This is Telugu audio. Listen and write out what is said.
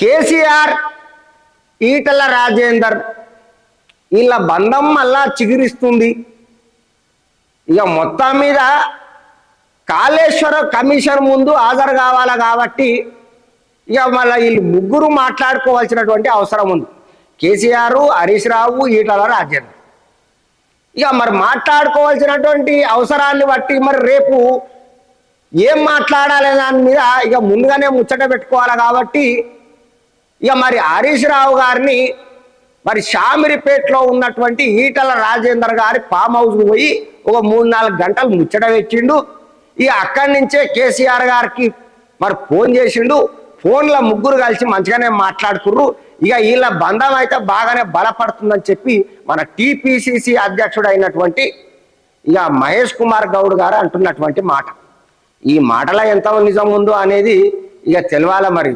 కేసీఆర్ ఈటల రాజేందర్ వీళ్ళ బంధం మళ్ళా చిగురిస్తుంది. ఇక మొత్తం మీద కాళేశ్వర కమిషన్ ముందు హాజరు కావాలా కాబట్టి ఇక మళ్ళీ వీళ్ళు ముగ్గురు మాట్లాడుకోవాల్సినటువంటి అవసరం ఉంది. కేసీఆర్, హరీష్ రావు, ఈటల రాజేందర్. ఇక మరి మాట్లాడుకోవాల్సినటువంటి అవసరాన్ని బట్టి మరి రేపు ఏం మాట్లాడాలి దాని మీద ఇక ముందుగానే ముచ్చట పెట్టుకోవాలి కాబట్టి ఇక మరి హరీష్ రావు గారిని మరి షామిరిపేటలో ఉన్నటువంటి ఈటల రాజేందర్ గారి ఫామ్ హౌస్ పోయి ఒక 3-4 గంటలు ముచ్చట పెట్టిండు. ఇక అక్కడి నుంచే కేసీఆర్ గారికి మరి ఫోన్ చేసిండు. ఫోన్లో ముగ్గురు కలిసి మంచిగానే మాట్లాడుకుర్రు. ఇక వీళ్ళ బంధం అయితే బాగానే బలపడుతుందని చెప్పి మన టీపీసీసీ అధ్యక్షుడు అయినటువంటి ఇక మహేష్ కుమార్ గౌడ్ గారు అంటున్నటువంటి మాట. ఈ మాటలో ఎంత నిజం ఉందో అనేది ఇక తెలవాల మరి.